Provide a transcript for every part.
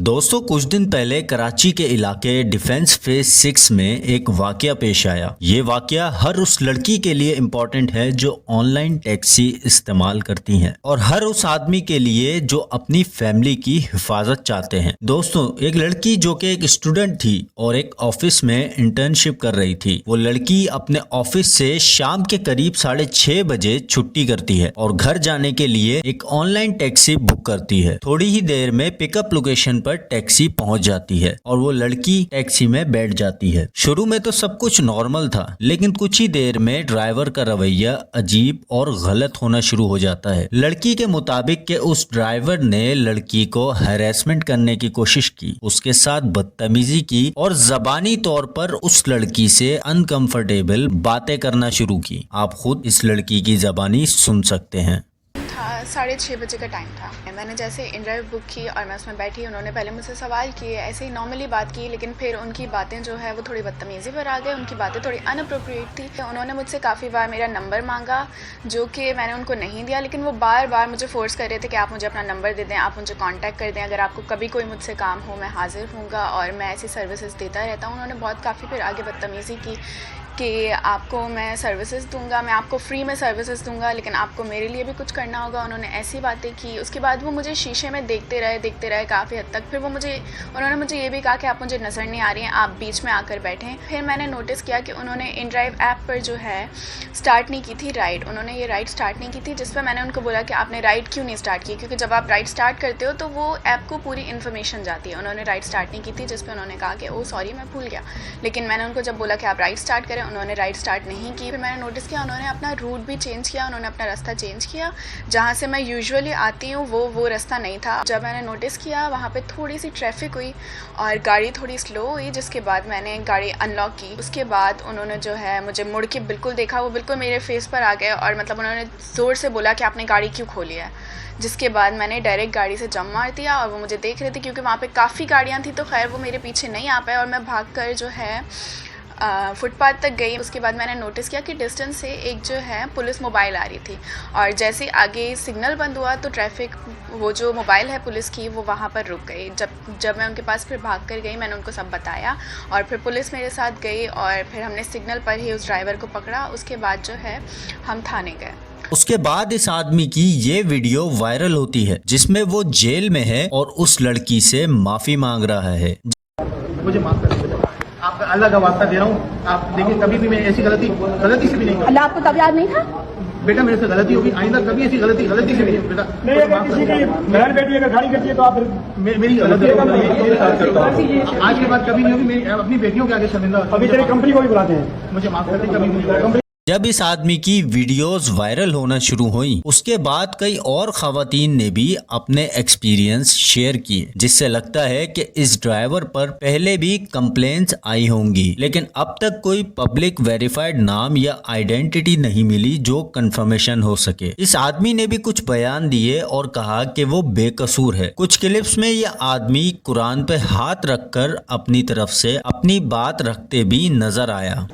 दोस्तों कुछ दिन पहले कराची के इलाके डिफेंस फेज 6 में एक वाकया पेश आया। ये वाकया हर उस लड़की के लिए इम्पोर्टेंट है जो ऑनलाइन टैक्सी इस्तेमाल करती हैं और हर उस आदमी के लिए जो अपनी फैमिली की हिफाजत चाहते हैं। दोस्तों एक लड़की जो कि एक स्टूडेंट थी और एक ऑफिस में इंटर्नशिप कर रही थी। वो लड़की अपने ऑफिस से शाम के करीब 6:30 बजे छुट्टी करती है और घर जाने के लिए एक ऑनलाइन टैक्सी बुक करती है। थोड़ी ही देर में पिकअप लोकेशन पर टैक्सी पहुंच जाती है और वो लड़की टैक्सी में बैठ जाती है। शुरू में तो सब कुछ नॉर्मल था, लेकिन कुछ ही देर में ड्राइवर का रवैया अजीब और गलत होना शुरू हो जाता है। लड़की के मुताबिक कि उस ड्राइवर ने लड़की को हैरेसमेंट करने की कोशिश की, उसके साथ बदतमीजी की और जबानी तौर पर उस लड़की से अनकंफर्टेबल बातें करना शुरू की। आप खुद इस लड़की की जबानी सुन सकते हैं। 6:30 बजे का टाइम था। मैंने जैसे इनड्राइव बुक की और मैं उसमें बैठी, उन्होंने पहले मुझसे सवाल किए, ऐसे ही नॉर्मली बात की, लेकिन फिर उनकी बातें जो है वो थोड़ी बदतमीज़ी पर आ गए। उनकी बातें थोड़ी अनअप्रोप्रिएट थी। उन्होंने मुझसे काफ़ी बार मेरा नंबर मांगा, जो कि मैंने उनको नहीं दिया, लेकिन वो बार बार मुझे फ़ोर्स कर रहे थे कि आप मुझे अपना नंबर दे दें, आप मुझे कॉन्टैक्ट कर दें, अगर आपको कभी कोई मुझसे काम हो मैं हाजिर हूँगा और मैं ऐसी सर्विसेज देता रहता हूँ। उन्होंने बहुत काफ़ी फिर आगे बदतमीज़ी की कि आपको मैं सर्विसेज दूंगा, मैं आपको फ्री में सर्विसेज दूंगा, लेकिन आपको मेरे लिए भी कुछ करना होगा। उन्होंने ऐसी बातें की। उसके बाद वो मुझे शीशे में देखते रहे काफ़ी हद तक। फिर उन्होंने मुझे ये भी कहा कि आप मुझे नज़र नहीं आ रही हैं, आप बीच में आकर बैठें। फिर मैंने नोटिस किया कि उन्होंने इनड्राइव ऐप पर जो है स्टार्ट नहीं की थी राइड। उन्होंने ये राइड स्टार्ट नहीं की थी, जिस पर मैंने उनको बोला कि आपने राइड क्यों नहीं स्टार्ट की, क्योंकि जब आप राइड स्टार्ट करते हो तो वो ऐप को पूरी इन्फॉर्मेशन जाती है। उन्होंने राइड स्टार्ट नहीं की थी, जिस पर उन्होंने कहा कि ओह सॉरी मैं भूल गया। लेकिन मैंने उनको जब बोला कि आप राइड स्टार्ट करें, उन्होंने राइड स्टार्ट नहीं की। फिर मैंने नोटिस किया उन्होंने अपना रूट भी चेंज किया, उन्होंने अपना रास्ता चेंज किया। जहाँ से मैं यूजुअली आती हूँ वो रास्ता नहीं था। जब मैंने नोटिस किया वहाँ पे थोड़ी सी ट्रैफिक हुई और गाड़ी थोड़ी स्लो हुई, जिसके बाद मैंने गाड़ी अनलॉक की। उसके बाद उन्होंने जो है मुझे मुड़ के बिल्कुल देखा, वो बिल्कुल मेरे फेस पर आ गए और मतलब उन्होंने ज़ोर से बोला कि आपने गाड़ी क्यों खोली है। जिसके बाद मैंने डायरेक्ट गाड़ी से जंप मार दिया और वो मुझे देख रहे थे, क्योंकि वहाँ पे काफ़ी गाड़ियाँ थी, तो खैर वो मेरे पीछे नहीं आ पाए और मैं भागकर जो है फुटपाथ तक गई। उसके बाद मैंने नोटिस किया कि डिस्टेंस से एक जो है पुलिस मोबाइल आ रही थी और जैसे आगे सिग्नल बंद हुआ तो ट्रैफिक वो जो मोबाइल है पुलिस की वो वहाँ पर रुक गई। जब मैं उनके पास फिर भाग कर गई, मैंने उनको सब बताया और फिर पुलिस मेरे साथ गई और फिर हमने सिग्नल पर ही उस ड्राइवर को पकड़ा। उसके बाद जो है हम थाने गए। उसके बाद इस आदमी की ये वीडियो वायरल होती है जिसमें वो जेल में है और उस लड़की से माफी मांग रहा है। मुझे माफ कर दीजिए, आपका अल्लाह का वास्ता दे रहा हूँ। आप देखिए कभी भी मैं ऐसी गलती से भी नहीं करूँ। अल्लाह आपको तब याद नहीं था? बेटा मेरे से गलती होगी, आइंदा कभी ऐसी गलती से भी नहीं। बेटा किसी की बहन बेटी अगर गाड़ी करती है तो आप मेरी गलती आज के बाद कभी नहीं होगी। मैं अपनी बेटियों के आगे शर्मिंदा। अभी तेरी कंपनी को भी बुलाते हैं, मुझे माफ कर दें, कभी नहीं। जब इस आदमी की वीडियोस वायरल होना शुरू हुई, उसके बाद कई और खवातीन ने भी अपने एक्सपीरियंस शेयर किए, जिससे लगता है कि इस ड्राइवर पर पहले भी कंप्लेंट्स आई होंगी, लेकिन अब तक कोई पब्लिक वेरीफाइड नाम या आइडेंटिटी नहीं मिली जो कंफर्मेशन हो सके। इस आदमी ने भी कुछ बयान दिए और कहा कि वो बेकसूर है। कुछ क्लिप्स में यह आदमी कुरान पे हाथ रखकर अपनी तरफ से अपनी बात रखते भी नजर आया।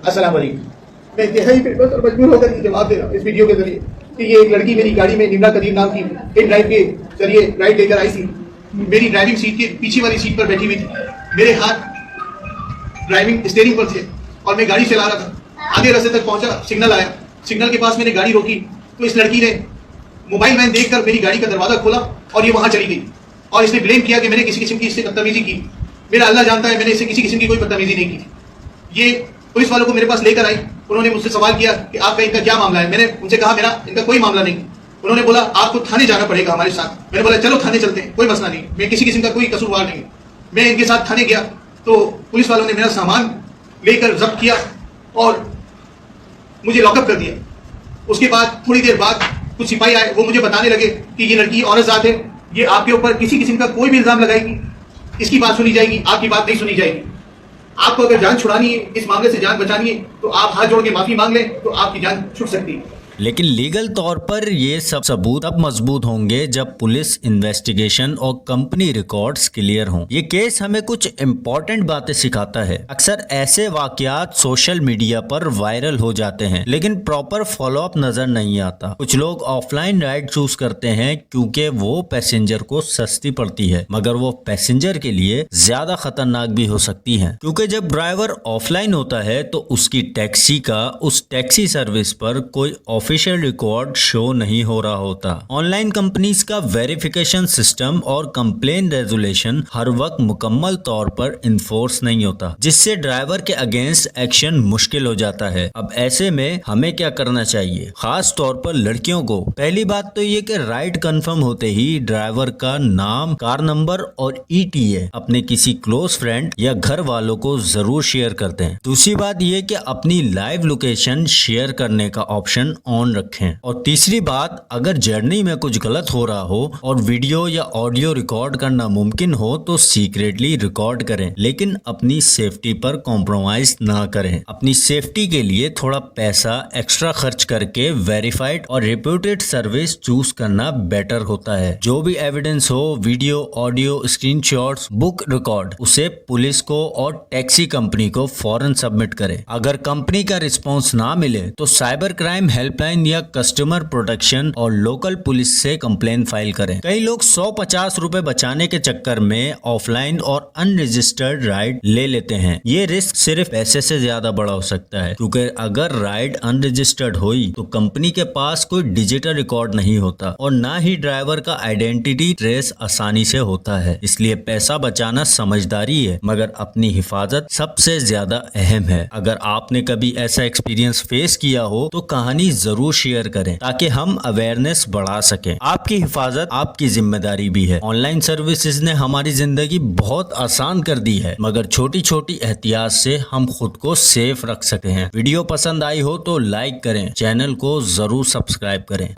अस्सलाम वालेकुम। मैं इंतहाई बेबस और मजबूर होकर ये जवाब दे रहा हूँ इस वीडियो के जरिए कि ये एक लड़की मेरी गाड़ी में निम्रा कदीर नाम की इन ड्राइव के जरिए राइड लेकर आई थी। मेरी ड्राइविंग सीट के पीछे वाली सीट पर बैठी हुई थी, मेरे हाथ ड्राइविंग स्टीयरिंग पर थे और मैं गाड़ी चला रहा था। आधे रास्ते तक पहुंचा, सिग्नल आया, सिग्नल के पास मैंने गाड़ी रोकी तो इस लड़की ने मोबाइल वैन देखकर मेरी गाड़ी का दरवाजा खोला और ये वहां चली गई और इसने ब्लेम किया कि मैंने किसी किस्म की इससे बदतमीजी की। मेरा अल्लाह जानता है मैंने इससे किसी किस्म की कोई बदतमीजी नहीं की। ये पुलिस वालों को मेरे पास लेकर आई। उन्होंने मुझसे सवाल किया कि आपका इनका क्या मामला है। मैंने उनसे कहा मेरा इनका कोई मामला नहीं। उन्होंने बोला आपको थाने जाना पड़ेगा हमारे साथ। मैंने बोला चलो थाने चलते हैं, कोई मसला नहीं, मैं किसी किस्म का कोई कसूरवार नहीं। मैं इनके साथ थाने गया तो पुलिस वालों ने मेरा सामान लेकर जब्त किया और मुझे लॉकअप कर दिया। उसके बाद थोड़ी देर बाद कुछ सिपाही आए, वो मुझे बताने लगे कि ये लड़की औरत जात है, ये आपके ऊपर किसी किस्म का कोई भी इल्जाम लगाएगी, इसकी बात सुनी जाएगी, आपकी बात नहीं सुनी जाएगी। आपको अगर जान छुड़ानी है, इस मामले से जान बचानी है, तो आप हाथ जोड़ के माफी मांग लें तो आपकी जान छूट सकती है। लेकिन लीगल तौर पर ये सब सबूत तब मजबूत होंगे जब पुलिस इन्वेस्टिगेशन और कंपनी रिकॉर्ड्स क्लियर हों। ये केस हमें कुछ इम्पोर्टेंट बातें सिखाता है। अक्सर ऐसे वाकयात सोशल मीडिया पर वायरल हो जाते हैं लेकिन प्रॉपर फॉलो अप नजर नहीं आता। कुछ लोग ऑफलाइन राइड चूज करते हैं क्योंकि वो पैसेंजर को सस्ती पड़ती है, मगर वो पैसेंजर के लिए ज्यादा खतरनाक भी हो सकती है, क्योंकि जब ड्राइवर ऑफलाइन होता है तो उसकी टैक्सी का उस टैक्सी सर्विस पर कोई ऑफिशियल रिकॉर्ड शो नहीं हो रहा होता। ऑनलाइन कंपनीज का वेरिफिकेशन सिस्टम और कंप्लेन रेजुलेशन हर वक्त मुकम्मल तौर पर इन्फोर्स नहीं होता, जिससे ड्राइवर के अगेंस्ट एक्शन मुश्किल हो जाता है। अब ऐसे में हमें क्या करना चाहिए, खास तौर पर लड़कियों को? पहली बात तो ये कि राइड कंफर्म होते ही ड्राइवर का नाम, कार नंबर और ETA अपने किसी क्लोज फ्रेंड या घर वालों को जरूर शेयर करते हैं। दूसरी बात ये कि अपनी लाइव लोकेशन शेयर करने का ऑप्शन ऑन रखें। और तीसरी बात, अगर जर्नी में कुछ गलत हो रहा हो और वीडियो या ऑडियो रिकॉर्ड करना मुमकिन हो तो सीक्रेटली रिकॉर्ड करें, लेकिन अपनी सेफ्टी पर कॉम्प्रोमाइज ना करें। अपनी सेफ्टी के लिए थोड़ा पैसा एक्स्ट्रा खर्च करके वेरीफाइड और रिप्यूटेड सर्विस चूज करना बेटर होता है। जो भी एविडेंस हो, video, audio, screenshots, book record, उसे पुलिस को और टैक्सी कंपनी को फौरन सबमिट करें। अगर कंपनी का रिस्पॉन्स ना मिले तो साइबर क्राइम हेल्पलाइन या कस्टमर प्रोटेक्शन और लोकल पुलिस से कंप्लेन फाइल करें। कई लोग 150 रुपए बचाने के चक्कर में ऑफलाइन और अनरजिस्टर्ड राइड ले लेते हैं। ये रिस्क सिर्फ पैसे से ज्यादा बड़ा हो सकता है, क्योंकि अगर राइड अनरजिस्टर्ड हुई तो कंपनी के पास कोई डिजिटल रिकॉर्ड नहीं होता और ना ही ड्राइवर का आइडेंटिटी ट्रेस आसानी से होता है। इसलिए पैसा बचाना समझदारी है, मगर अपनी हिफाजत सबसे ज्यादा अहम है। अगर आपने कभी ऐसा एक्सपीरियंस फेस किया हो तो कहानी जरूर शेयर करें ताकि हम अवेयरनेस बढ़ा सकें। आपकी हिफाजत आपकी जिम्मेदारी भी है। ऑनलाइन सर्विसेज ने हमारी जिंदगी बहुत आसान कर दी है, मगर छोटी छोटी एहतियात से हम खुद को सेफ रख सकते हैं। वीडियो पसंद आई हो तो लाइक करें, चैनल को जरूर सब्सक्राइब करें।